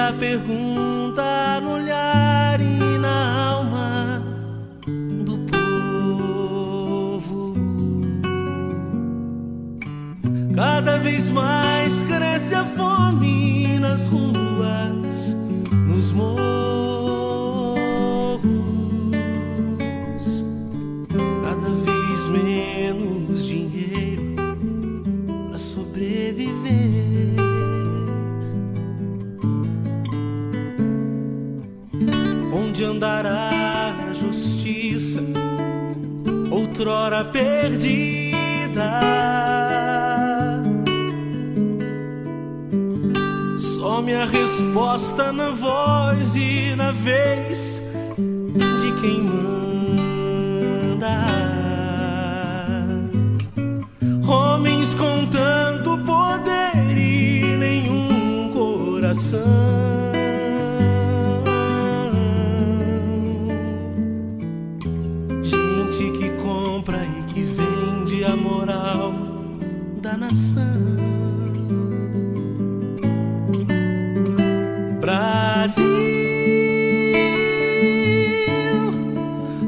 a pergunta no olhar e na alma do povo. Cada vez mais cresce a fome nas ruas, nos morros. Cada vez menos dinheiro para sobreviver. Onde andará a justiça, outrora perdida? Some a resposta na voz e na vez de quem manda. Homens com tanto poder e nenhum coração. Gente que compra e que vende a moral da nação. Brasil,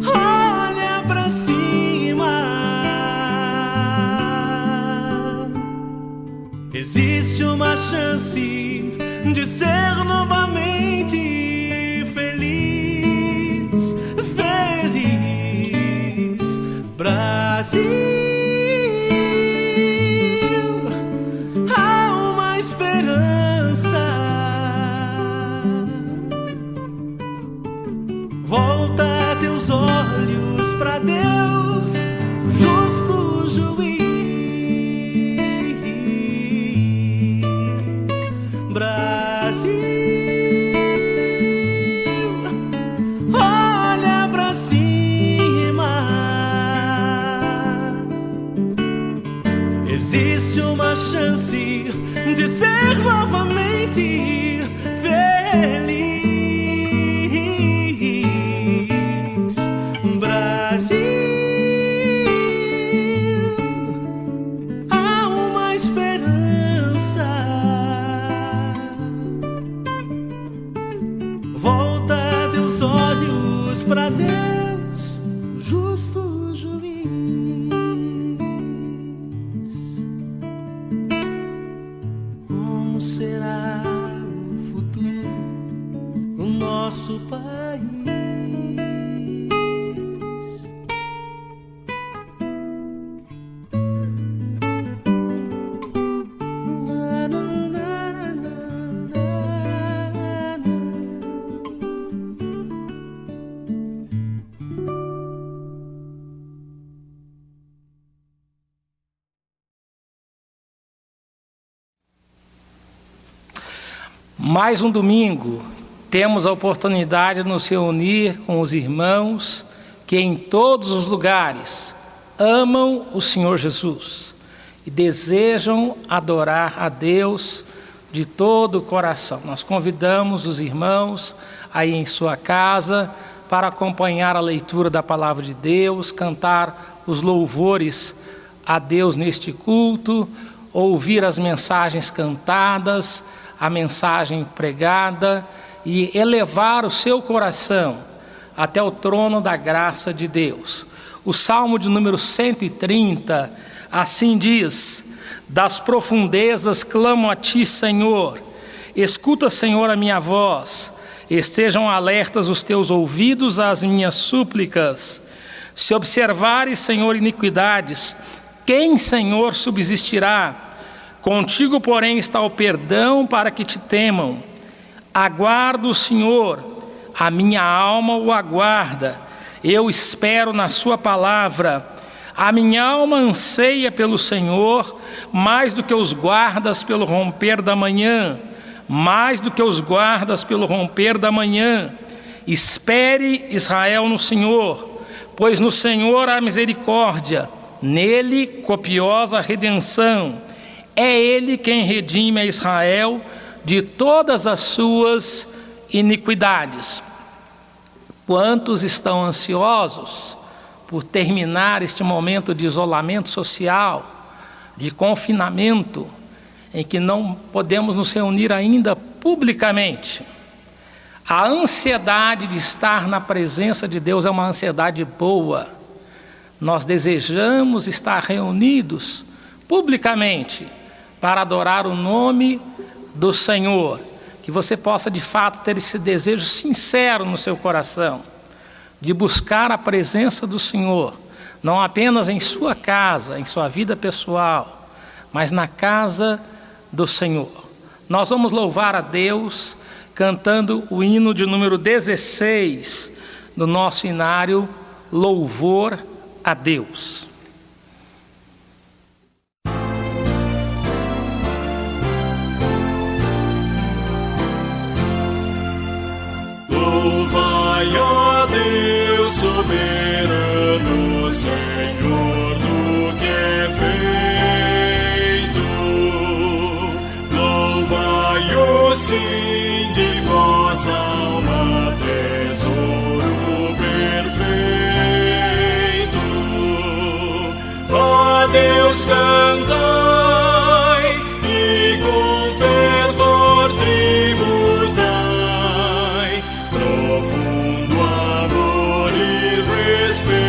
olha pra cima. Existe uma chance de ser novamente feliz, feliz. Brasil, há uma esperança. Volta teus olhos pra Deus, justo juiz. Brasil, olha pra cima. Existe uma chance de ser novamente feliz. Pra Deus, justo juiz. Como será o futuro do nosso país? Mais um domingo, temos a oportunidade de nos reunir com os irmãos que em todos os lugares amam o Senhor Jesus e desejam adorar a Deus de todo o coração. Nós convidamos os irmãos aí em sua casa para acompanhar a leitura da Palavra de Deus, cantar os louvores a Deus neste culto, ouvir as mensagens cantadas, a mensagem pregada e elevar o seu coração até o trono da graça de Deus. O Salmo de número 130, assim diz: das profundezas clamo a ti, Senhor. Escuta, Senhor, a minha voz. Estejam alertas os teus ouvidos às minhas súplicas. Se observares, Senhor, iniquidades, quem, Senhor, subsistirá? Contigo, porém, está o perdão para que te temam. Aguardo o Senhor, a minha alma o aguarda. Eu espero na sua palavra. A minha alma anseia pelo Senhor, mais do que os guardas pelo romper da manhã. Mais do que os guardas pelo romper da manhã. Espere, Israel, no Senhor, pois no Senhor há misericórdia, nele copiosa redenção. É Ele quem redime a Israel de todas as suas iniquidades. Quantos estão ansiosos por terminar este momento de isolamento social, de confinamento, em que não podemos nos reunir ainda publicamente. A ansiedade de estar na presença de Deus é uma ansiedade boa. Nós desejamos estar reunidos publicamente para adorar o nome do Senhor. Que você possa de fato ter esse desejo sincero no seu coração, de buscar a presença do Senhor, não apenas em sua casa, em sua vida pessoal, mas na casa do Senhor. Nós vamos louvar a Deus cantando o hino de número 16 do nosso inário, Louvor a Deus. Louvai a Deus soberano, Senhor do que é feito. Louvai-o sim de vossa alma, tesouro perfeito. A Deus cantai e com fervor tributai, profundo amor e respeito.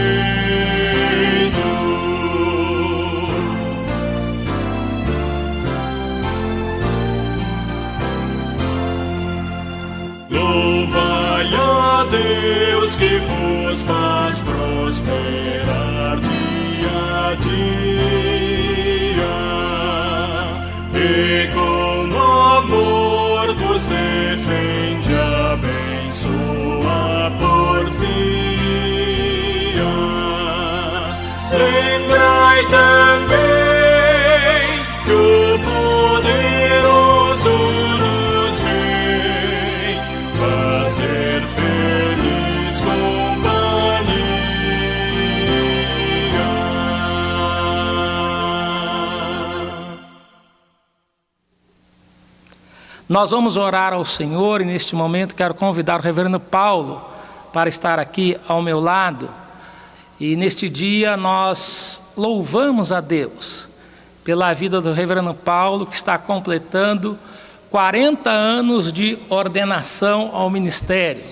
Louvai a Deus que vos faz prosperar dia a dia, e com amor vos defende, abençoa, porfia. Lembrai também que o poderoso nos vem fazer feliz companhia. Nós vamos orar ao Senhor e neste momento quero convidar o reverendo Paulo para estar aqui ao meu lado. E neste dia nós louvamos a Deus pela vida do reverendo Paulo, que está completando 40 anos de ordenação ao ministério.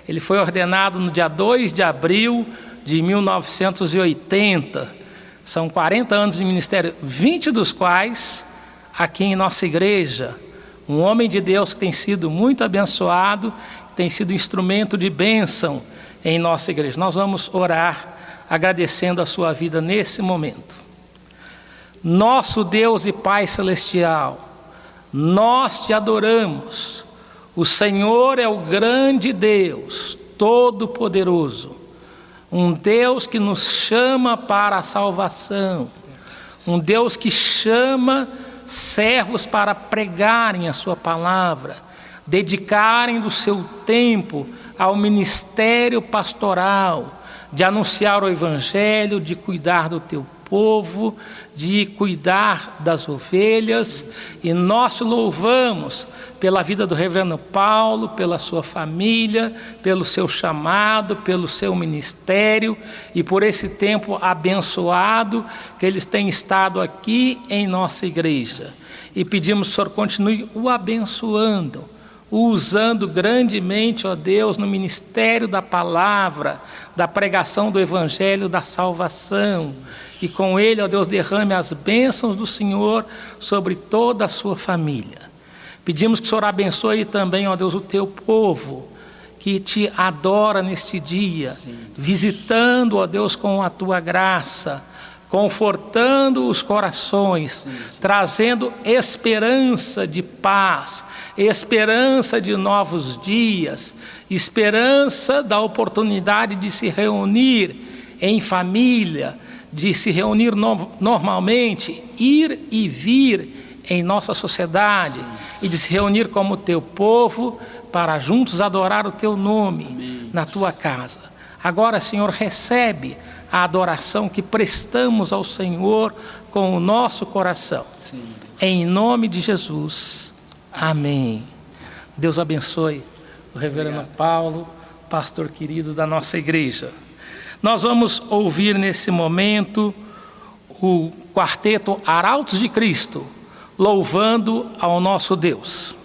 Ele foi ordenado no dia 2 de abril de 1980. São 40 anos de ministério, 20 dos quais aqui em nossa igreja. Um homem de Deus que tem sido muito abençoado, tem sido instrumento de bênção em nossa igreja. Nós vamos orar agradecendo a sua vida nesse momento. Nosso Deus e Pai Celestial, nós te adoramos. O Senhor é o grande Deus, Todo-Poderoso. Um Deus que nos chama para a salvação. Um Deus que chama servos para pregarem a sua palavra, dedicarem do seu tempo ao ministério pastoral, de anunciar o evangelho, de cuidar do teu povo, de cuidar das ovelhas. E nós te louvamos pela vida do reverendo Paulo, pela sua família, pelo seu chamado, pelo seu ministério e por esse tempo abençoado que eles têm estado aqui em nossa igreja. E pedimos que o Senhor continue o abençoando, o usando grandemente, ó Deus, no ministério da palavra, da pregação do evangelho, da salvação. E com ele, ó Deus, derrame as bênçãos do Senhor sobre toda a sua família. Pedimos que o Senhor abençoe também, ó Deus, o teu povo, que te adora neste dia, visitando, ó Deus, com a tua graça, confortando os corações, trazendo esperança de paz, esperança de novos dias, esperança da oportunidade de se reunir em família, de se reunir normalmente, ir e vir em nossa sociedade e de se reunir como teu povo para juntos adorar o teu nome na tua casa. Agora, Senhor, recebe a adoração que prestamos ao Senhor com o nosso coração. Em nome de Jesus. Amém. Deus abençoe o reverendo Paulo, pastor querido da nossa igreja. Nós vamos ouvir nesse momento o quarteto Arautos de Cristo, louvando ao nosso Deus.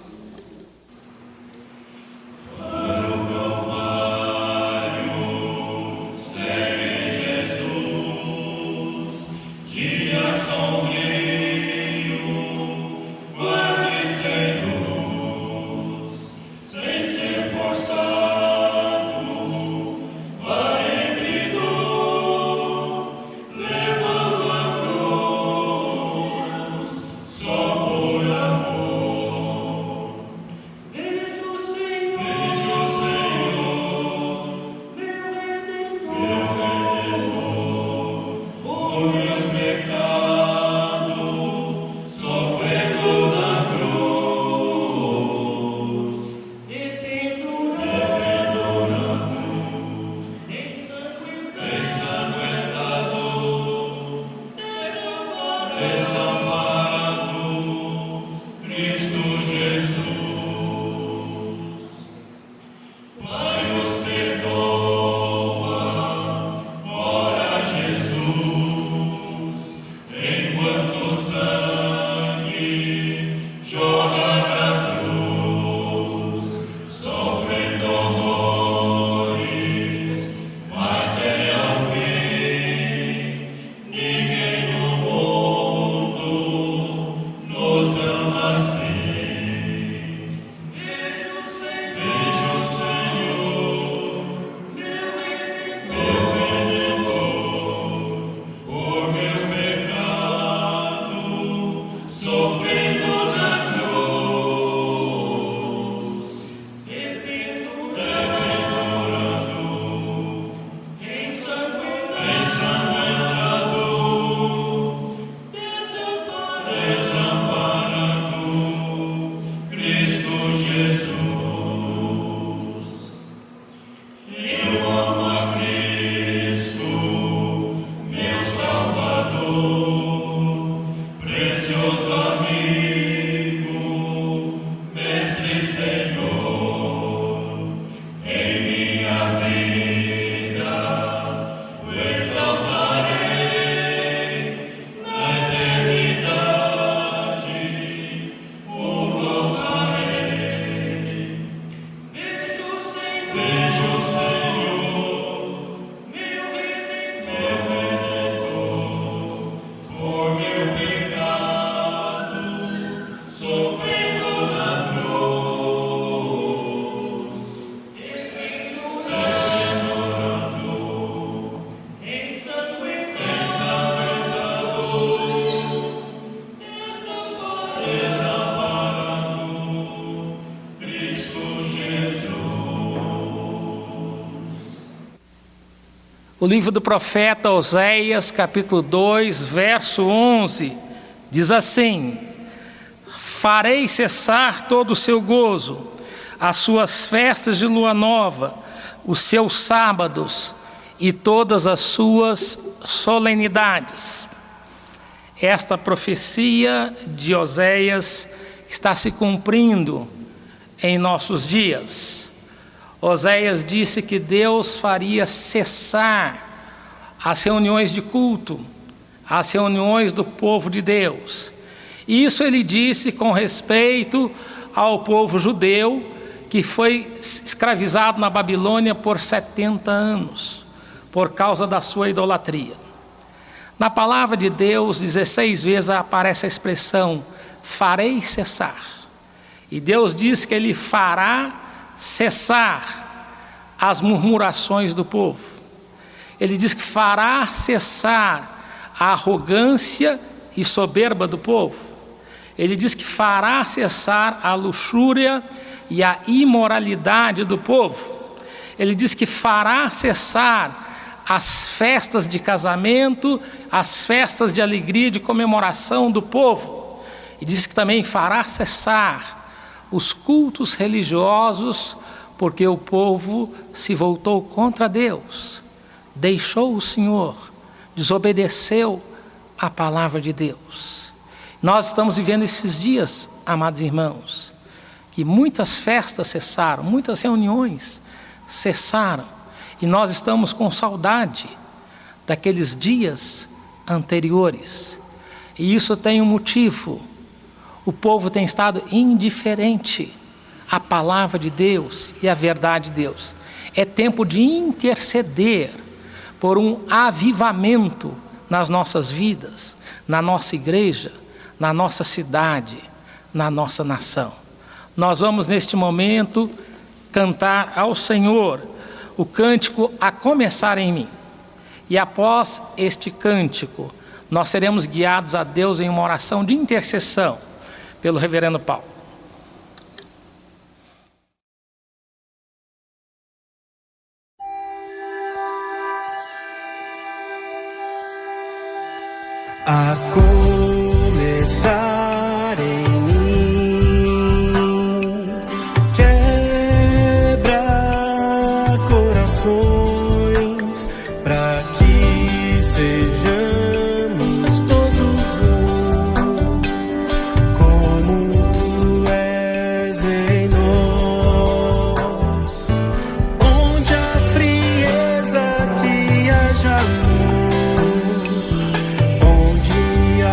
O livro do profeta Oséias, capítulo 2, verso 11, diz assim: farei cessar todo o seu gozo, as suas festas de lua nova, os seus sábados e todas as suas solenidades. Esta profecia de Oséias está se cumprindo em nossos dias. Oséias disse que Deus faria cessar as reuniões de culto, as reuniões do povo de Deus. Isso ele disse com respeito ao povo judeu que foi escravizado na Babilônia por 70 anos, por causa da sua idolatria. Na palavra de Deus, 16 vezes aparece a expressão farei cessar. E Deus diz que Ele fará cessar as murmurações do povo. Ele diz que fará cessar a arrogância e soberba do povo. Ele diz que fará cessar a luxúria e a imoralidade do povo. Ele diz que fará cessar as festas de casamento, as festas de alegria e de comemoração do povo. E diz que também fará cessar os cultos religiosos, porque o povo se voltou contra Deus, deixou o Senhor, desobedeceu a palavra de Deus. Nós estamos vivendo esses dias, amados irmãos, que muitas festas cessaram, muitas reuniões cessaram, e nós estamos com saudade daqueles dias anteriores. E isso tem um motivo: o povo tem estado indiferente à palavra de Deus e à verdade de Deus. É tempo de interceder por um avivamento nas nossas vidas, na nossa igreja, na nossa cidade, na nossa nação. Nós vamos neste momento cantar ao Senhor o cântico A Começar em Mim. E após este cântico, nós seremos guiados a Deus em uma oração de intercessão pelo reverendo Paulo. A começar em mim, quebra corações, para que sejamos todos um, como tu és em nós, onde a frieza que haja amor, onde a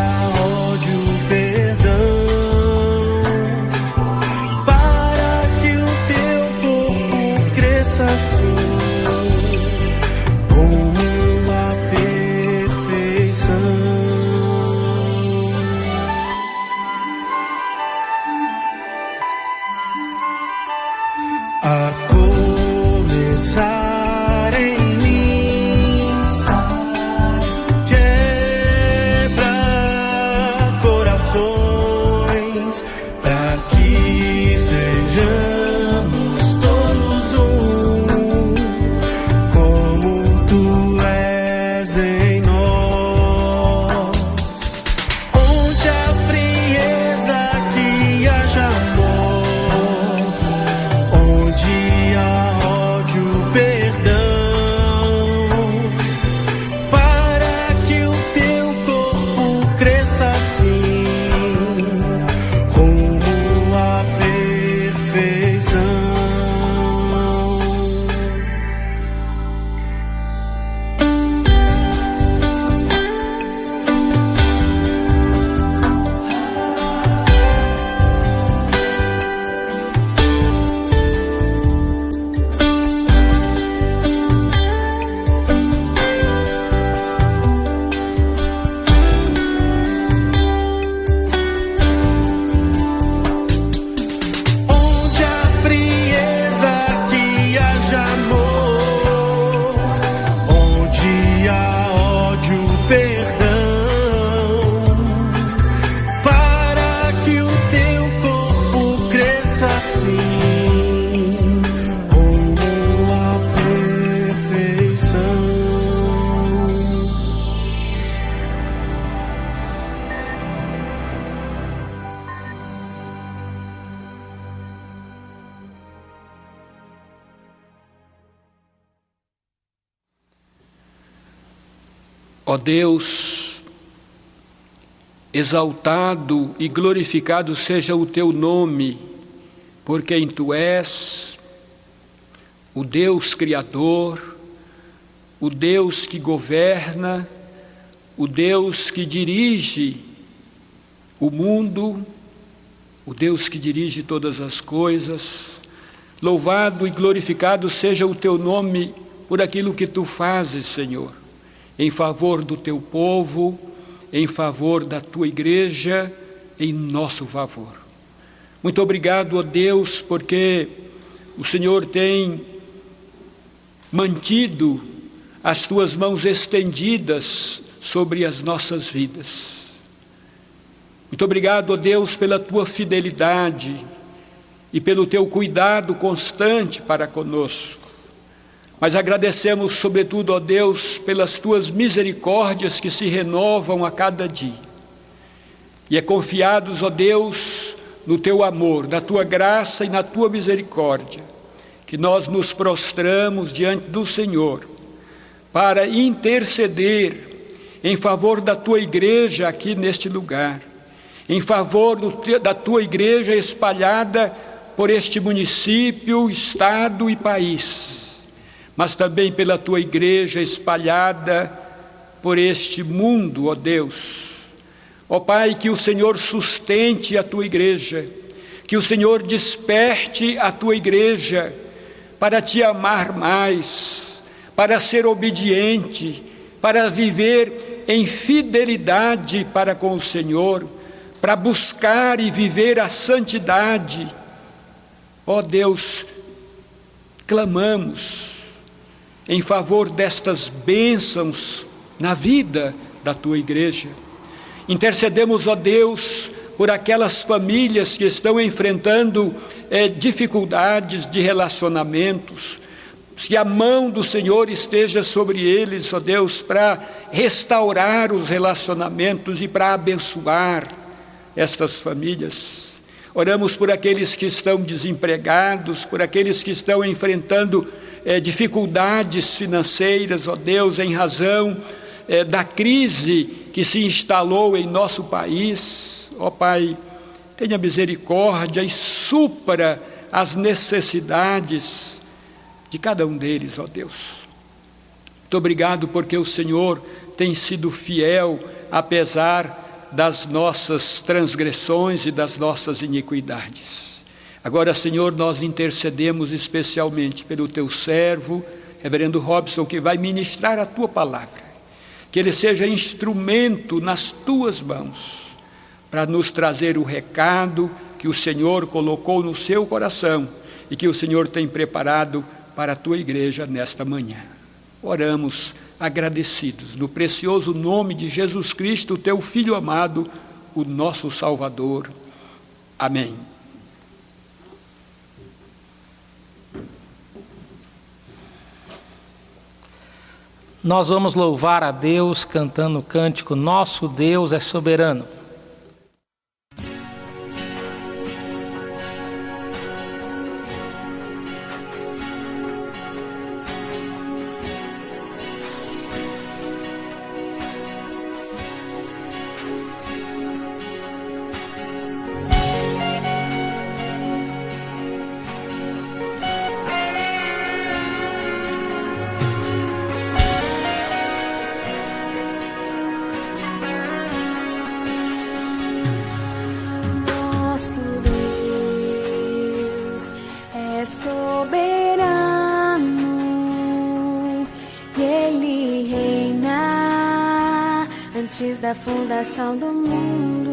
para que sejamos todos um, como tu és em nós. Onde há frieza, que haja amor. Onde há ódio, perdão. Para que o teu corpo cresça assim, rumo à perfeição. Onde há frieza, que haja amor. Onde há ódio, perdão. Para que o teu corpo cresça assim, rumo à perfeição. Ó Deus, exaltado e glorificado seja o teu nome, por quem tu és, o Deus Criador, o Deus que governa, o Deus que dirige o mundo, o Deus que dirige todas as coisas. Louvado e glorificado seja o teu nome por aquilo que tu fazes, Senhor, em favor do teu povo, em favor da tua igreja, em nosso favor. Muito obrigado, ó Deus, porque o Senhor tem mantido as tuas mãos estendidas sobre as nossas vidas. Muito obrigado, ó Deus, pela tua fidelidade e pelo teu cuidado constante para conosco. Mas agradecemos, sobretudo, ó Deus, pelas tuas misericórdias que se renovam a cada dia. E é confiados, ó Deus, no teu amor, na tua graça e na tua misericórdia, que nós nos prostramos diante do Senhor para interceder em favor da tua igreja aqui neste lugar, em favor da tua igreja espalhada por este município, estado e país, mas também pela tua igreja espalhada por este mundo, ó Deus. Ó Pai, que o Senhor sustente a tua igreja, que o Senhor desperte a tua igreja para te amar mais, para ser obediente, para viver em fidelidade para com o Senhor, para buscar e viver a santidade. Ó Deus, clamamos em favor destas bênçãos na vida da tua igreja. Intercedemos, ó Deus, por aquelas famílias que estão enfrentando dificuldades de relacionamentos. Que a mão do Senhor esteja sobre eles, ó Deus, para restaurar os relacionamentos e para abençoar estas famílias. Oramos por aqueles que estão desempregados, por aqueles que estão enfrentando dificuldades financeiras, ó Deus, em razão da crise que se instalou em nosso país. Ó Pai, tenha misericórdia e supra as necessidades de cada um deles, ó Deus. Muito obrigado porque o Senhor tem sido fiel, apesar das nossas transgressões e das nossas iniquidades. Agora, Senhor, nós intercedemos especialmente pelo teu servo, reverendo Robson, que vai ministrar a tua palavra. Que ele seja instrumento nas tuas mãos, para nos trazer o recado que o Senhor colocou no seu coração e que o Senhor tem preparado para a tua igreja nesta manhã. Oramos agradecidos, no precioso nome de Jesus Cristo, teu Filho amado, o nosso Salvador. Amém. Nós vamos louvar a Deus cantando o cântico Nosso Deus é Soberano. Antes da fundação do mundo,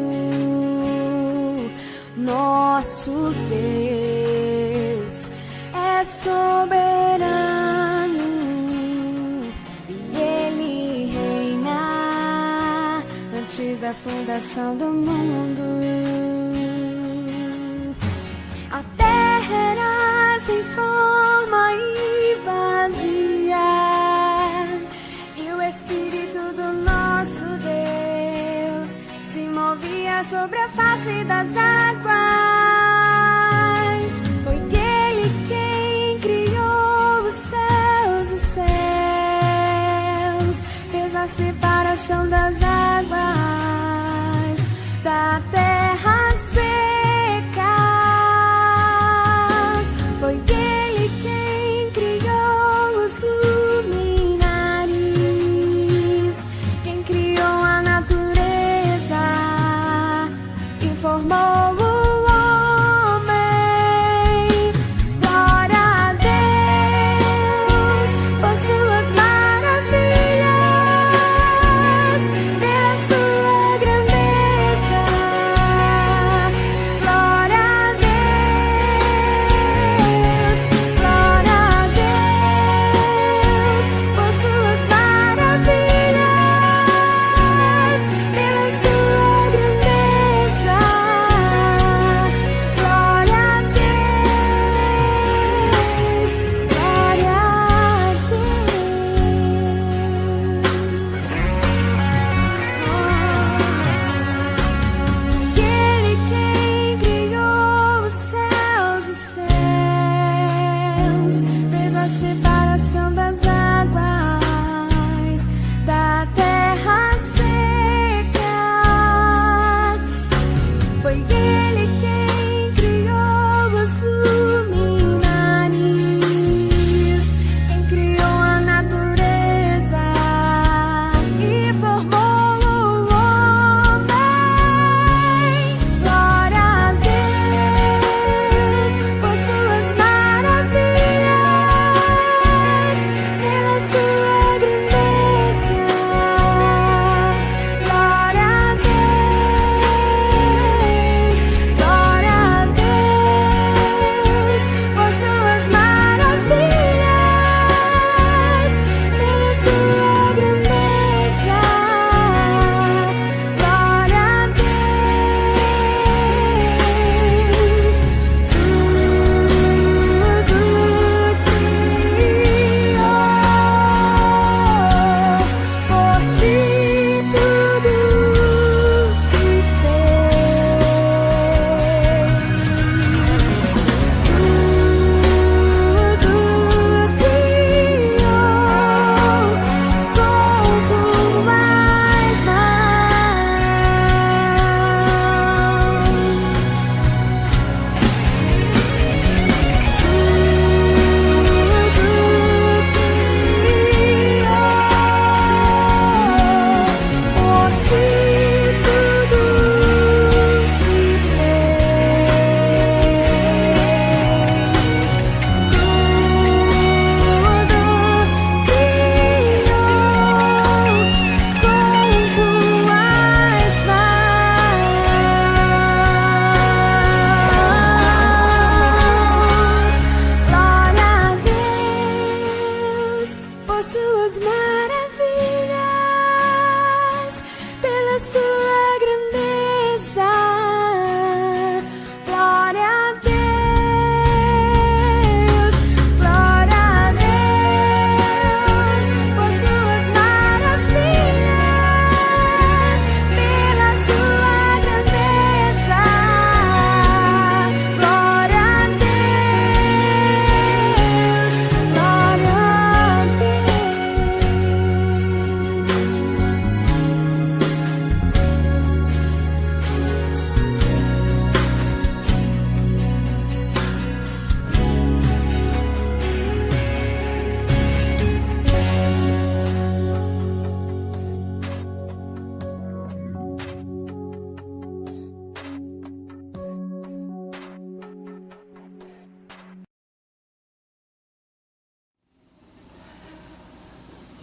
nosso Deus é soberano e Ele reina antes da fundação do mundo. A terra era sem forma e vazia, e o Espírito do nosso Deus se movia sobre a face das águas. Foi Ele quem criou os céus, fez a separação das águas da terra seca. Foi Ele quem criou os luminares, quem criou a natureza e formou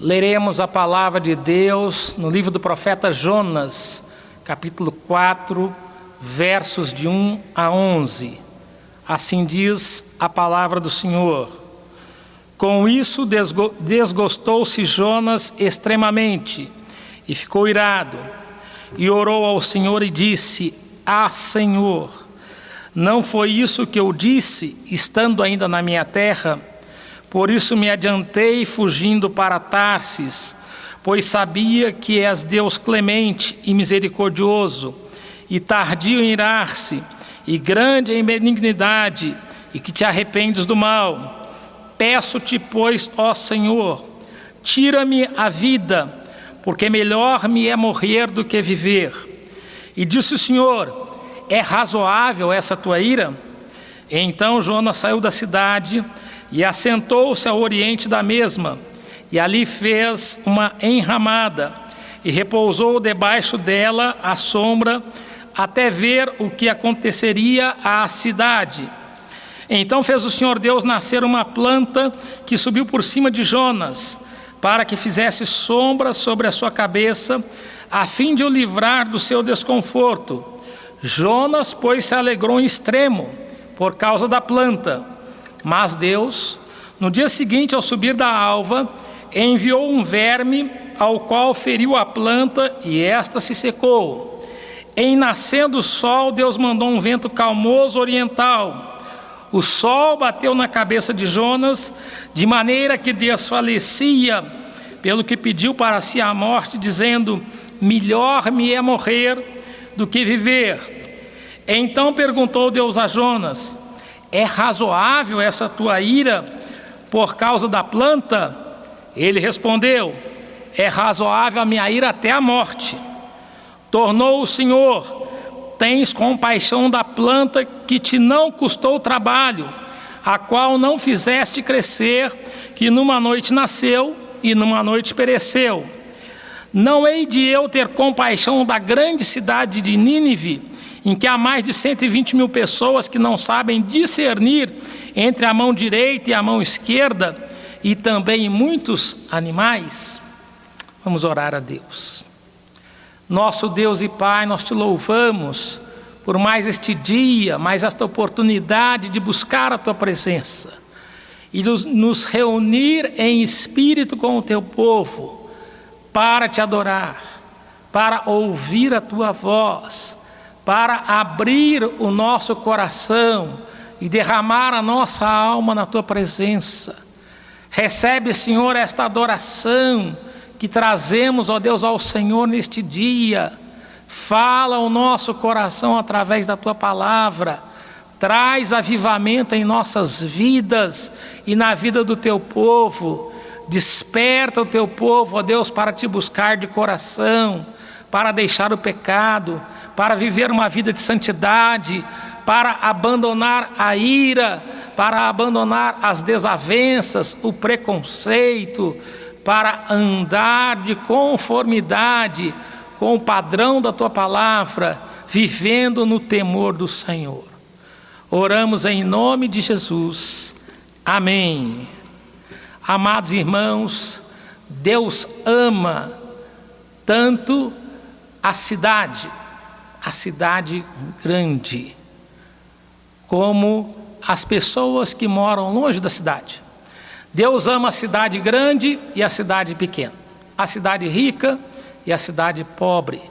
leremos a palavra de Deus no livro do profeta Jonas, capítulo 4, versos de 1 a 11. Assim diz a palavra do Senhor. Com isso desgostou-se Jonas extremamente e ficou irado, e orou ao Senhor e disse: Ah, Senhor, não foi isso que eu disse, estando ainda na minha terra? Por isso me adiantei fugindo para Tarsis, pois sabia que és Deus clemente e misericordioso, e tardio em irar-se, e grande em benignidade, e que te arrependes do mal. Peço-te, pois, ó Senhor, tira-me a vida, porque melhor me é morrer do que viver. E disse o Senhor: É razoável essa tua ira? Então Jonas saiu da cidade e assentou-se ao oriente da mesma, e ali fez uma enramada, e repousou debaixo dela à sombra, até ver o que aconteceria à cidade. Então fez o Senhor Deus nascer uma planta que subiu por cima de Jonas, para que fizesse sombra sobre a sua cabeça, a fim de o livrar do seu desconforto. Jonas, pois, se alegrou em extremo, por causa da planta. Mas Deus, no dia seguinte, ao subir da alva, enviou um verme, ao qual feriu a planta, e esta se secou. Em nascendo o sol, Deus mandou um vento calmoso oriental. O sol bateu na cabeça de Jonas, de maneira que desfalecia, pelo que pediu para si a morte, dizendo: Melhor me é morrer do que viver. Então perguntou Deus a Jonas: É razoável essa tua ira por causa da planta? Ele respondeu: É razoável a minha ira até a morte. Tornou o Senhor: Tens compaixão da planta que te não custou trabalho, a qual não fizeste crescer, que numa noite nasceu e numa noite pereceu. Não hei de eu ter compaixão da grande cidade de Nínive, em que há mais de 120 mil pessoas que não sabem discernir entre a mão direita e a mão esquerda, e também muitos animais? Vamos orar a Deus. Nosso Deus e Pai, nós te louvamos por mais este dia, mais esta oportunidade de buscar a tua presença e nos reunir em espírito com o teu povo para te adorar, para ouvir a tua voz, para abrir o nosso coração e derramar a nossa alma na tua presença. Recebe, Senhor, esta adoração que trazemos, ó Deus, ao Senhor neste dia. Fala o nosso coração através da tua palavra. Traz avivamento em nossas vidas e na vida do teu povo. Desperta o teu povo, ó Deus, para te buscar de coração, para deixar o pecado, para viver uma vida de santidade, para abandonar a ira, para abandonar as desavenças, o preconceito, para andar de conformidade com o padrão da tua palavra, vivendo no temor do Senhor. Oramos em nome de Jesus. Amém. Amados irmãos, Deus ama tanto a cidade grande, como as pessoas que moram longe da cidade. Deus ama a cidade grande e a cidade pequena, a cidade rica e a cidade pobre.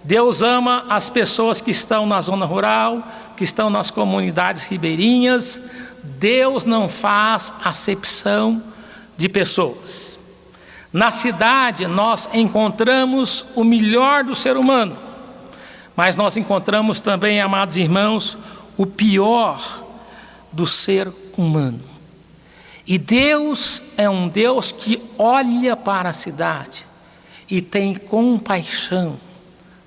Deus ama as pessoas que estão na zona rural, que estão nas comunidades ribeirinhas. Deus não faz acepção de pessoas. Na cidade nós encontramos o melhor do ser humano, mas nós encontramos também, amados irmãos, o pior do ser humano. E Deus é um Deus que olha para a cidade e tem compaixão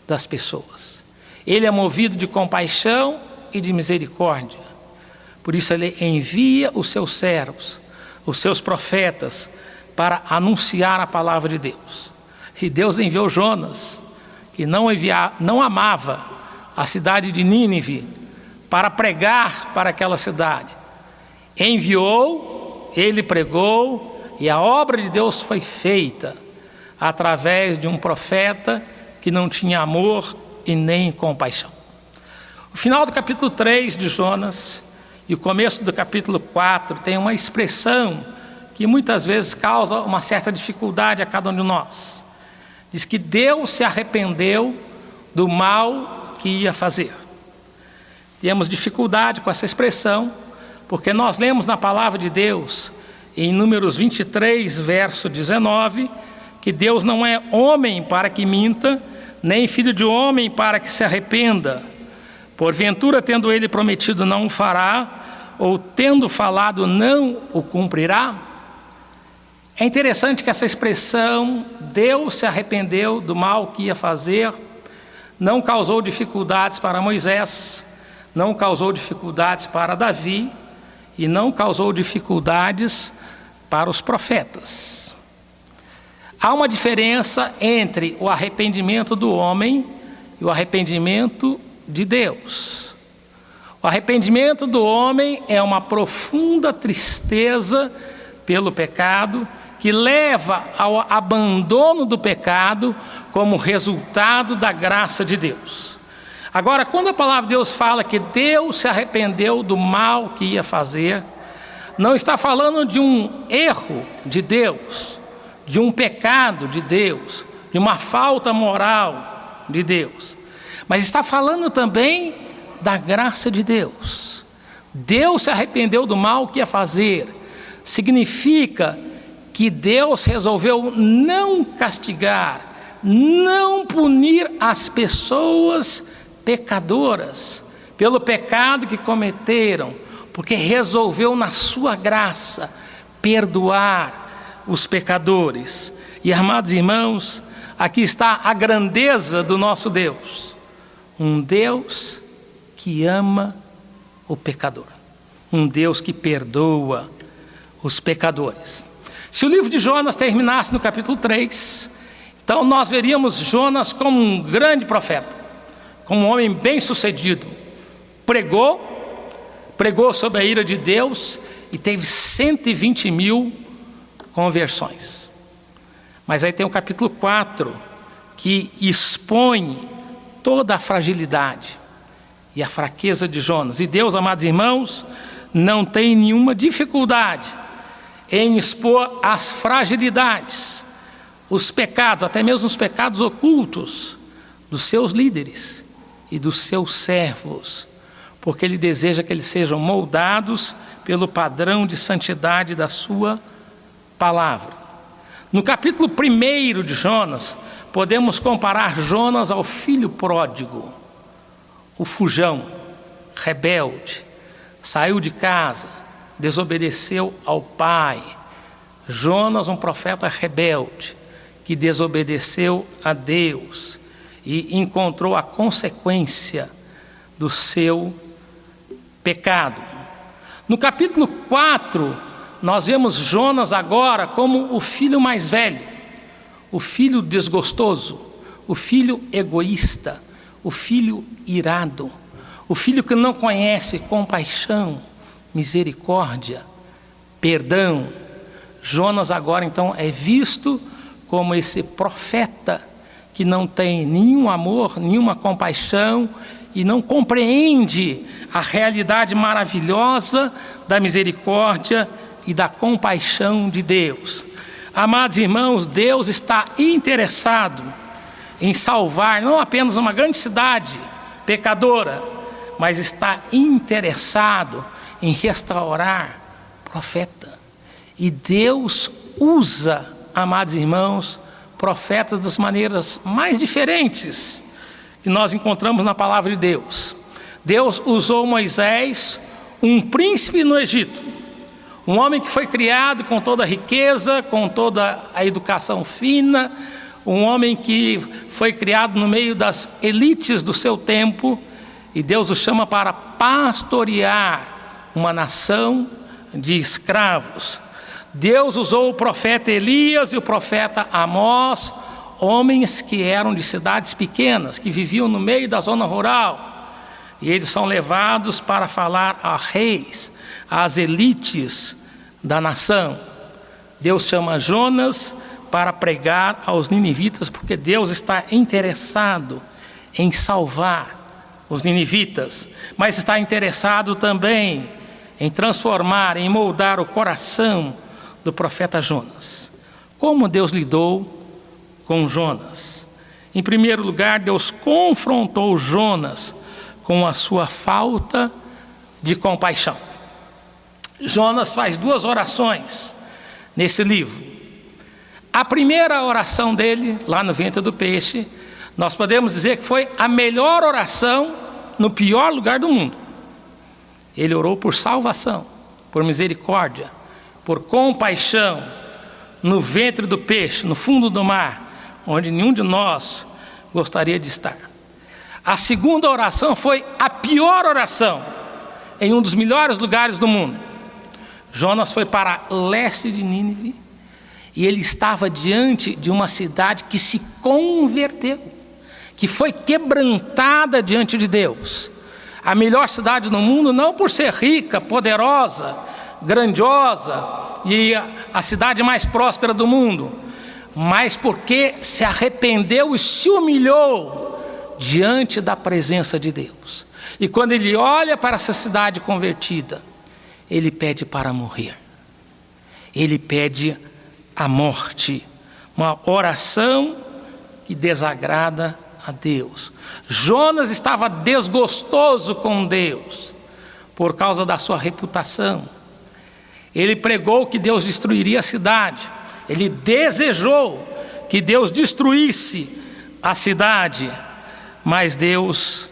das pessoas. Ele é movido de compaixão e de misericórdia. Por isso ele envia os seus servos, os seus profetas, para anunciar a palavra de Deus. E Deus enviou Jonas, que não amava a cidade de Nínive, para pregar para aquela cidade. Enviou, ele pregou, e a obra de Deus foi feita através de um profeta que não tinha amor e nem compaixão. O final do capítulo 3 de Jonas e o começo do capítulo 4 tem uma expressão que muitas vezes causa uma certa dificuldade a cada um de nós. Diz que Deus se arrependeu do mal que ia fazer. Temos dificuldade com essa expressão, porque nós lemos na palavra de Deus, em Números 23, verso 19, que Deus não é homem para que minta, nem filho de homem para que se arrependa. Porventura, tendo ele prometido, não o fará, ou tendo falado, não o cumprirá? É interessante que essa expressão, Deus se arrependeu do mal que ia fazer, não causou dificuldades para Moisés, não causou dificuldades para Davi e não causou dificuldades para os profetas. Há uma diferença entre o arrependimento do homem e o arrependimento de Deus. O arrependimento do homem é uma profunda tristeza pelo pecado, que leva ao abandono do pecado como resultado da graça de Deus. Agora, quando a palavra de Deus fala que Deus se arrependeu do mal que ia fazer, não está falando de um erro de Deus, de um pecado de Deus, de uma falta moral de Deus, mas está falando também da graça de Deus. Deus se arrependeu do mal que ia fazer, significa que Deus resolveu não castigar, não punir as pessoas pecadoras pelo pecado que cometeram, porque resolveu na sua graça perdoar os pecadores. E, amados irmãos, aqui está a grandeza do nosso Deus, um Deus que ama o pecador, um Deus que perdoa os pecadores. Se o livro de Jonas terminasse no capítulo 3, então nós veríamos Jonas como um grande profeta, como um homem bem-sucedido. Pregou sob a ira de Deus e teve 120 mil conversões. Mas aí tem o capítulo 4, que expõe toda a fragilidade e a fraqueza de Jonas. E Deus, amados irmãos, não tem nenhuma dificuldade em expor as fragilidades, os pecados, até mesmo os pecados ocultos dos seus líderes e dos seus servos, porque Ele deseja que eles sejam moldados pelo padrão de santidade da sua palavra. No capítulo 1 de Jonas, podemos comparar Jonas ao filho pródigo, o fujão, rebelde, saiu de casa, desobedeceu ao pai. Jonas, um profeta rebelde, que desobedeceu a Deus e encontrou a consequência do seu pecado. No capítulo 4, nós vemos Jonas agora como o filho mais velho, o filho desgostoso, o filho egoísta, o filho irado, o filho que não conhece compaixão, misericórdia, perdão. Jonas agora então é visto como esse profeta que não tem nenhum amor, nenhuma compaixão e não compreende a realidade maravilhosa da misericórdia e da compaixão de Deus. Amados irmãos, Deus está interessado em salvar não apenas uma grande cidade pecadora, mas está interessado em restaurar profeta. E Deus usa, amados irmãos, profetas das maneiras mais diferentes que nós encontramos na palavra de Deus. Deus usou Moisés, um príncipe no Egito, um homem que foi criado com toda a riqueza, com toda a educação fina, um homem que foi criado no meio das elites do seu tempo, e Deus o chama para pastorear uma nação de escravos. Deus usou o profeta Elias e o profeta Amós, homens que eram de cidades pequenas, que viviam no meio da zona rural, e eles são levados para falar a reis, às elites da nação. Deus chama Jonas para pregar aos ninivitas, porque Deus está interessado em salvar os ninivitas, mas está interessado também em transformar, em moldar o coração do profeta Jonas. Como Deus lidou com Jonas? Em primeiro lugar, Deus confrontou Jonas com a sua falta de compaixão. Jonas faz 2 orações nesse livro. A primeira oração dele, lá no ventre do peixe, nós podemos dizer que foi a melhor oração no pior lugar do mundo. Ele orou por salvação, por misericórdia, por compaixão, no ventre do peixe, no fundo do mar, onde nenhum de nós gostaria de estar. A segunda oração foi a pior oração, em um dos melhores lugares do mundo. Jonas foi para leste de Nínive e ele estava diante de uma cidade que se converteu, que foi quebrantada diante de Deus. A melhor cidade do mundo, não por ser rica, poderosa, grandiosa e a cidade mais próspera do mundo, mas porque se arrependeu e se humilhou diante da presença de Deus. E quando ele olha para essa cidade convertida, ele pede para morrer. Ele pede a morte. Uma oração que desagrada a Deus. Jonas estava desgostoso com Deus por causa da sua reputação. Ele pregou que Deus destruiria a cidade. Ele desejou que Deus destruísse a cidade, mas Deus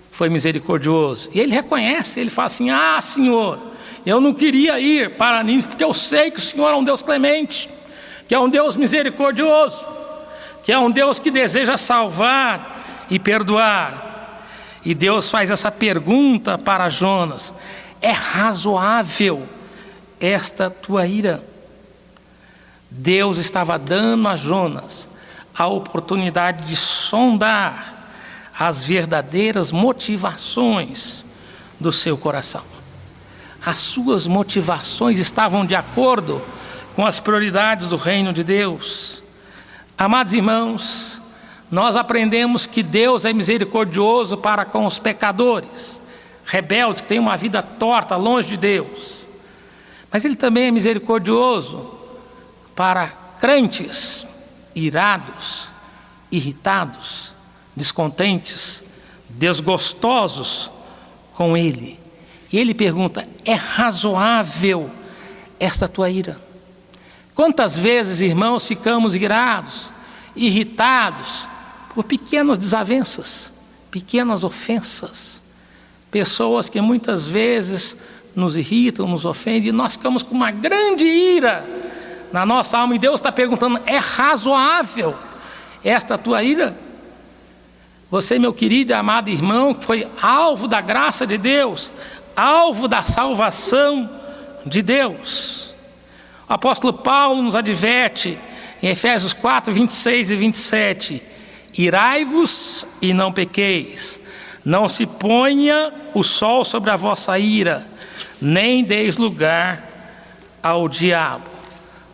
foi misericordioso. E ele reconhece, ele fala assim: ah, Senhor, eu não queria ir para Nínive, porque eu sei que o Senhor é um Deus clemente, que é um Deus misericordioso, que é um Deus que deseja salvar e perdoar. E Deus faz essa pergunta para Jonas: é razoável esta tua ira? Deus estava dando a Jonas a oportunidade de sondar as verdadeiras motivações do seu coração. As suas motivações estavam de acordo com as prioridades do reino de Deus. Amados irmãos, nós aprendemos que Deus é misericordioso para com os pecadores, rebeldes, que têm uma vida torta, longe de Deus. Mas Ele também é misericordioso para crentes irados, irritados, descontentes, desgostosos com Ele. E Ele pergunta: é razoável esta tua ira? Quantas vezes, irmãos, ficamos irados, irritados por pequenas desavenças, pequenas ofensas, pessoas que muitas vezes nos irritam, nos ofendem, e nós ficamos com uma grande ira na nossa alma, e Deus está perguntando: é razoável esta tua ira? Você, meu querido e amado irmão, que foi alvo da graça de Deus, alvo da salvação de Deus. O apóstolo Paulo nos adverte em Efésios 4, 26 e 27: irai-vos e não pequeis, não se ponha o sol sobre a vossa ira, nem deis lugar ao diabo.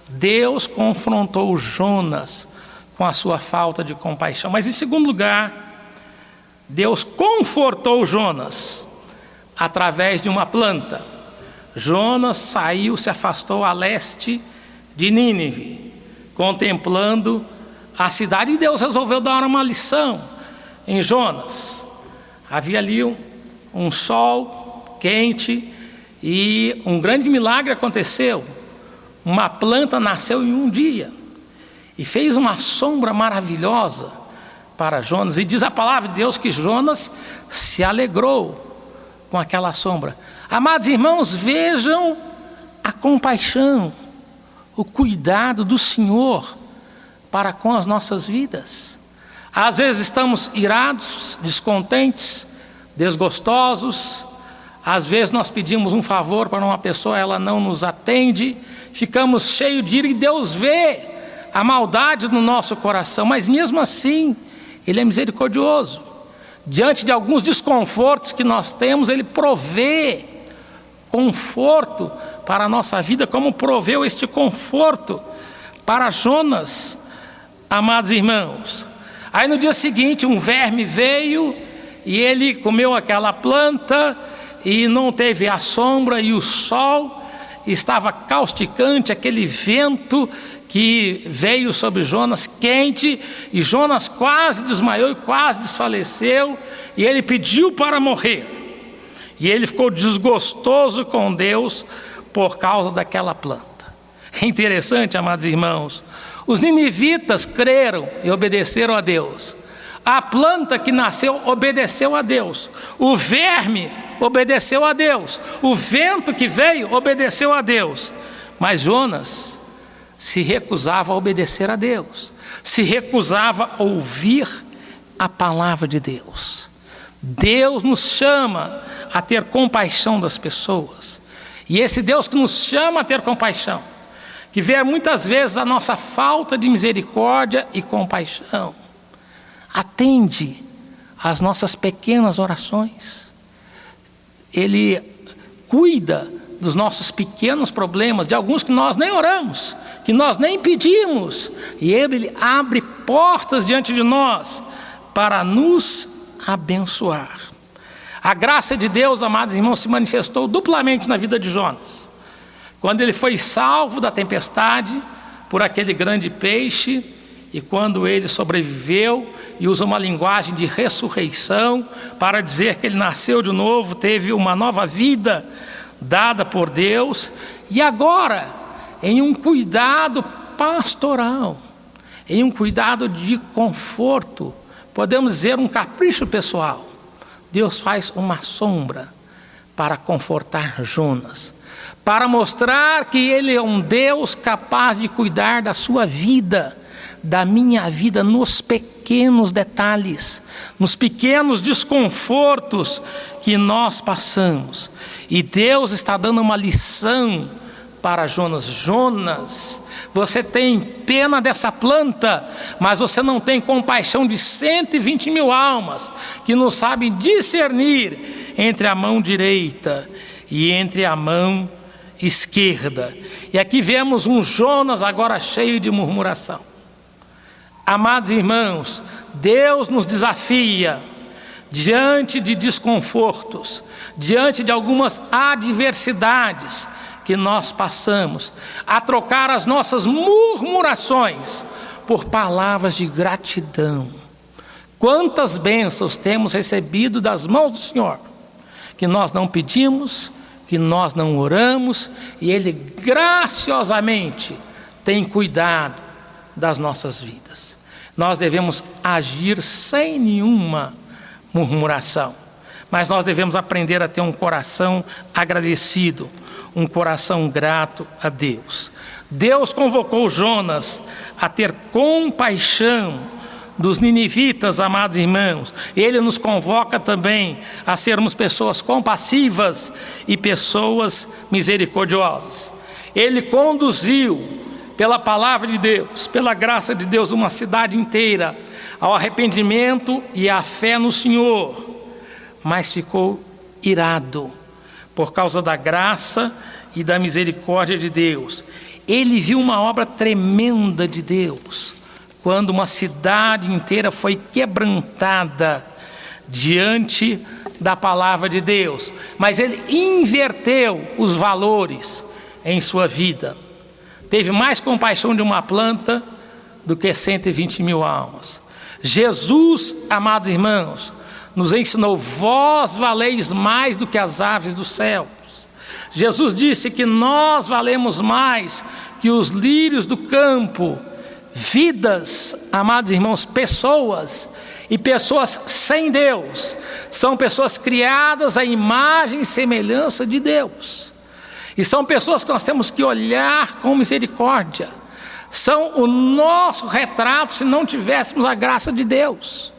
Deus confrontou Jonas com a sua falta de compaixão. Mas em segundo lugar, Deus confortou Jonas através de uma planta. Jonas saiu, se afastou a leste de Nínive, contemplando a cidade, e Deus resolveu dar uma lição em Jonas. Havia ali um sol quente e um grande milagre aconteceu. Uma planta nasceu em um dia e fez uma sombra maravilhosa para Jonas. E diz a palavra de Deus que Jonas se alegrou com aquela sombra. Amados irmãos, vejam a compaixão, o cuidado do Senhor para com as nossas vidas. Às vezes estamos irados, descontentes, desgostosos. Às vezes nós pedimos um favor para uma pessoa, ela não nos atende, ficamos cheios de ira, e Deus vê a maldade no nosso coração, mas mesmo assim Ele é misericordioso. Diante de alguns desconfortos que nós temos, Ele provê conforto para a nossa vida, como proveu este conforto para Jonas, amados irmãos. Aí no dia seguinte um verme veio e ele comeu aquela planta e não teve a sombra, e o sol estava causticante, aquele vento que veio sobre Jonas quente, e Jonas quase desmaiou e quase desfaleceu, e ele pediu para morrer, e ele ficou desgostoso com Deus por causa daquela planta. É interessante, amados irmãos, os ninivitas creram e obedeceram a Deus. A planta que nasceu obedeceu a Deus, o verme obedeceu a Deus, o vento que veio obedeceu a Deus, mas Jonas se recusava a obedecer a Deus, se recusava a ouvir a palavra de Deus. Deus nos chama a ter compaixão das pessoas, e esse Deus que nos chama a ter compaixão, que vê muitas vezes a nossa falta de misericórdia e compaixão, atende às nossas pequenas orações. Ele cuida dos nossos pequenos problemas, de alguns que nós nem oramos, que nós nem pedimos, e Ele abre portas diante de nós para nos abençoar. A graça de Deus, amados irmãos, se manifestou duplamente na vida de Jonas. Quando ele foi salvo da tempestade por aquele grande peixe, e quando ele sobreviveu e usa uma linguagem de ressurreição para dizer que ele nasceu de novo, teve uma nova vida dada por Deus, e agora em um cuidado pastoral, em um cuidado de conforto, podemos dizer um capricho pessoal, Deus faz uma sombra para confortar Jonas, para mostrar que Ele é um Deus capaz de cuidar da sua vida, da minha vida, nos pequenos detalhes, nos pequenos desconfortos que nós passamos. E Deus está dando uma lição para Jonas. Jonas, você tem pena dessa planta, mas você não tem compaixão de 120 mil almas que não sabem discernir entre a mão direita e entre a mão esquerda. E aqui vemos um Jonas agora cheio de murmuração. Amados irmãos, Deus nos desafia, diante de desconfortos, diante de algumas adversidades que nós passamos, a trocar as nossas murmurações por palavras de gratidão. Quantas bênçãos temos recebido das mãos do Senhor, que nós não pedimos, que nós não oramos, e Ele graciosamente tem cuidado das nossas vidas. Nós devemos agir sem nenhuma murmuração, mas nós devemos aprender a ter um coração agradecido, um coração grato a Deus. Deus convocou Jonas a ter compaixão dos ninivitas, amados irmãos. Ele nos convoca também a sermos pessoas compassivas e pessoas misericordiosas. Ele conduziu, pela palavra de Deus, pela graça de Deus, uma cidade inteira ao arrependimento e à fé no Senhor, mas ficou irado por causa da graça e da misericórdia de Deus. Ele viu uma obra tremenda de Deus, quando uma cidade inteira foi quebrantada diante da palavra de Deus, mas ele inverteu os valores em sua vida. Teve mais compaixão de uma planta do que 120 mil almas. Jesus, amados irmãos, nos ensinou: vós valeis mais do que as aves dos céus. Jesus disse que nós valemos mais que os lírios do campo. Vidas, amados irmãos, pessoas, e pessoas sem Deus, são pessoas criadas à imagem e semelhança de Deus. E são pessoas que nós temos que olhar com misericórdia. São o nosso retrato se não tivéssemos a graça de Deus.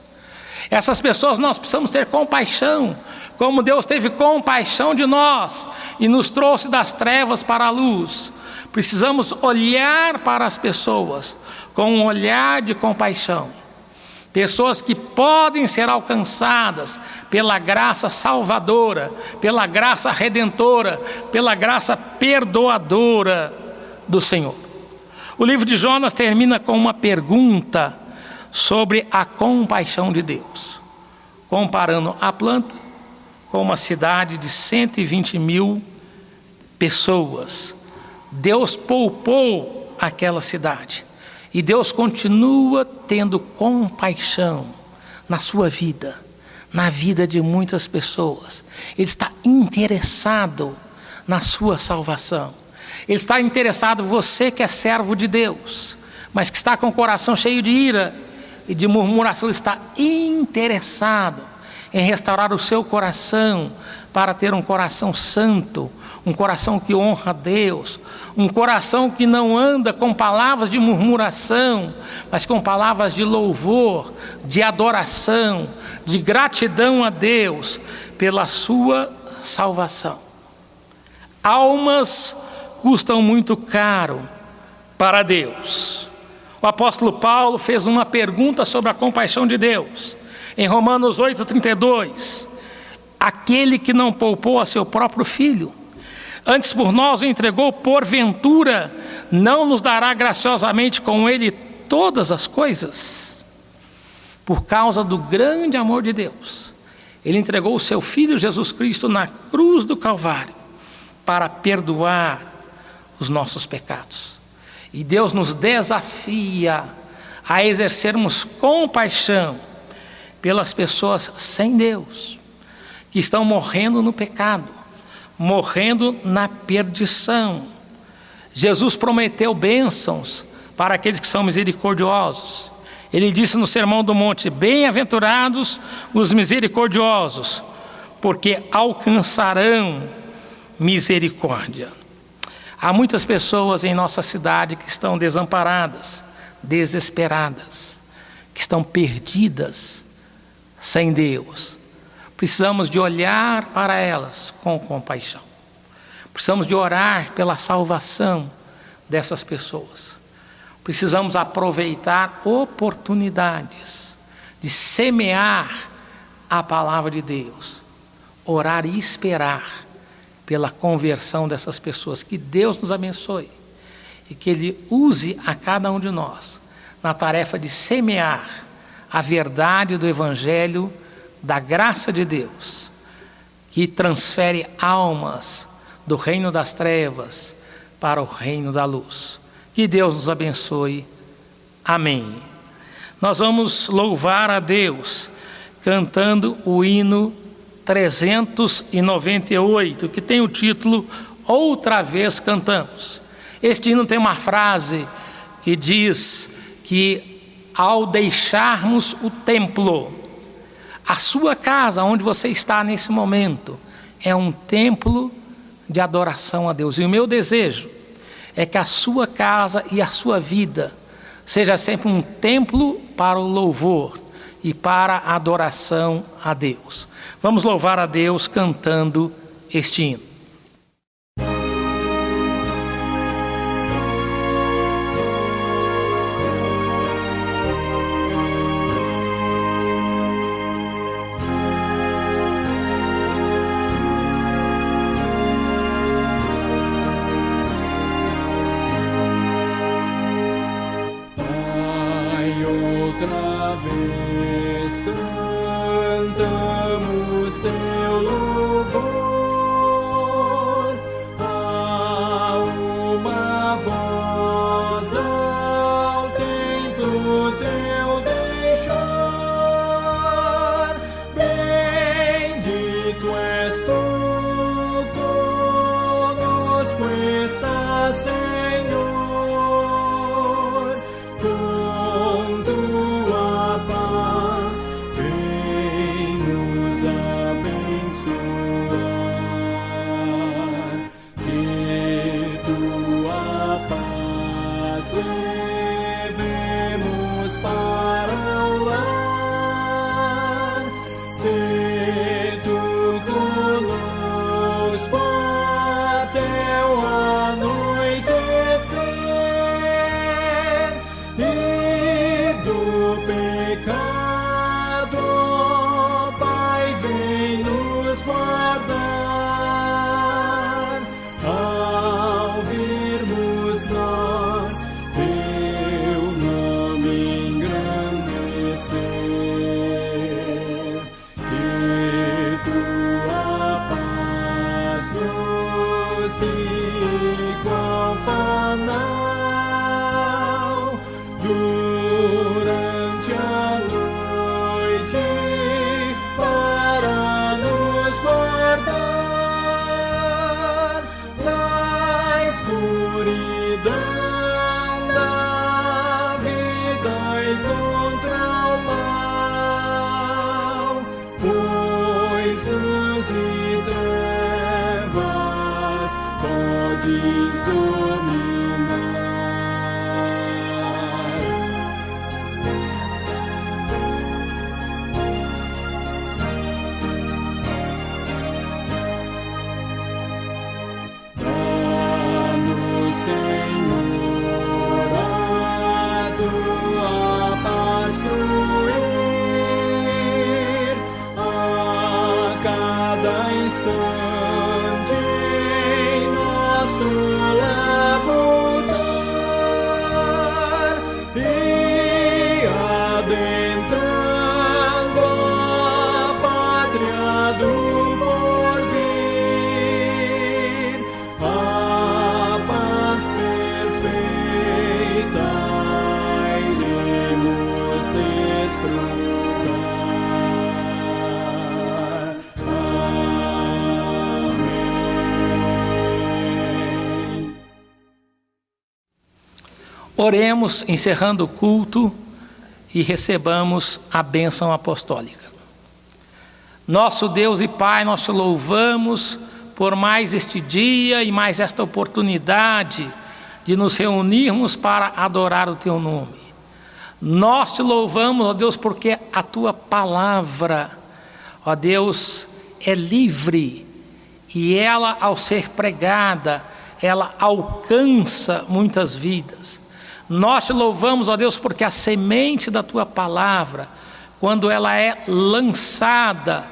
Essas pessoas nós precisamos ter compaixão, como Deus teve compaixão de nós e nos trouxe das trevas para a luz. Precisamos olhar para as pessoas com um olhar de compaixão. pessoas que podem ser alcançadas pela graça salvadora, pela graça redentora, pela graça perdoadora do Senhor. O livro de Jonas termina com uma pergunta sobre a compaixão de Deus, comparando a planta com uma cidade de 120.000 pessoas. Deus poupou aquela cidade e Deus continua tendo compaixão na sua vida, na vida de muitas pessoas. Ele está interessado na sua salvação. Ele está interessado, você que é servo de Deus, mas que está com o coração cheio de ira e de murmuração, ele está interessado em restaurar o seu coração para ter um coração santo, um coração que honra a Deus, um coração que não anda com palavras de murmuração, mas com palavras de louvor, de adoração, de gratidão a Deus pela sua salvação. Almas custam muito caro para Deus. O apóstolo Paulo fez uma pergunta sobre a compaixão de Deus. Em Romanos 8,32, aquele que não poupou a seu próprio filho, antes por nós o entregou, porventura não nos dará graciosamente com ele todas as coisas? Por causa do grande amor de Deus, ele entregou o seu Filho Jesus Cristo na cruz do Calvário para perdoar os nossos pecados. E Deus nos desafia a exercermos compaixão pelas pessoas sem Deus, que estão morrendo no pecado, morrendo na perdição. Jesus prometeu bênçãos para aqueles que são misericordiosos. Ele disse no Sermão do Monte: bem-aventurados os misericordiosos, porque alcançarão misericórdia. Há muitas pessoas em nossa cidade que estão desamparadas, desesperadas, que estão perdidas, sem Deus. Precisamos de olhar para elas com compaixão. Precisamos de orar pela salvação dessas pessoas. Precisamos aproveitar oportunidades de semear a palavra de Deus, orar e esperar pela conversão dessas pessoas. Que Deus nos abençoe e que Ele use a cada um de nós na tarefa de semear a verdade do Evangelho, da graça de Deus, que transfere almas do reino das trevas para o reino da luz. Que Deus nos abençoe. Amém. Nós vamos louvar a Deus cantando o hino 398, que tem o título Outra Vez Cantamos. Este hino tem uma frase que diz que ao deixarmos o templo, a sua casa, onde você está nesse momento, é um templo de adoração a Deus. E o meu desejo é que a sua casa e a sua vida seja sempre um templo para o louvor e para a adoração a Deus. Vamos louvar a Deus cantando este hino. Outra vez cantamos teu louvor. podes dominar. Dá-nos, Senhor, a tua paz fluir a cada instante em nosso labutar e adentrando a pátria do porvir, a paz perfeita iremos desfrutar. Amém. Oremos, encerrando o culto, e recebamos a bênção apostólica. Nosso Deus e Pai, nós te louvamos por mais este dia e mais esta oportunidade de nos reunirmos para adorar o teu nome. Nós te louvamos, ó Deus, porque a tua palavra, ó Deus, é livre e ela, ao ser pregada, ela alcança muitas vidas. Nós te louvamos, ó Deus, porque a semente da tua palavra, quando ela é lançada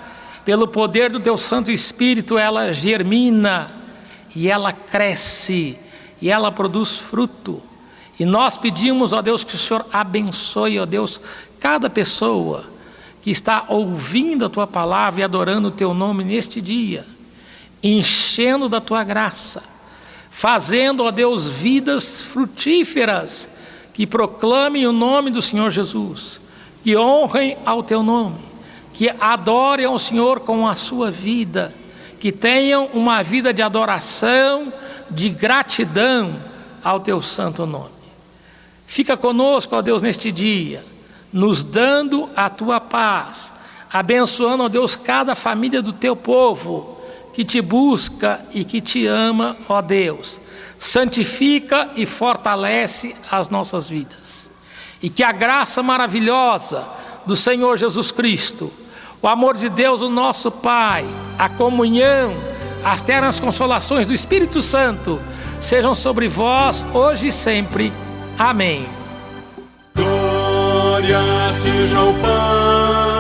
pelo poder do teu Santo Espírito, ela germina e ela cresce e ela produz fruto. E nós pedimos, ó Deus, que o Senhor abençoe, ó Deus, cada pessoa que está ouvindo a tua palavra e adorando o teu nome neste dia, enchendo da tua graça, fazendo, ó Deus, vidas frutíferas, que proclamem o nome do Senhor Jesus, que honrem ao teu nome, que adorem ao Senhor com a sua vida, que tenham uma vida de adoração, de gratidão ao teu santo nome. Fica conosco, ó Deus, neste dia, nos dando a tua paz, abençoando, ó Deus, cada família do teu povo, que te busca e que te ama, ó Deus. Santifica e fortalece as nossas vidas. E que a graça maravilhosa do Senhor Jesus Cristo, o amor de Deus, o nosso Pai, a comunhão, as ternas consolações do Espírito Santo, sejam sobre vós, hoje e sempre. Amém. Glória seja ao Pai.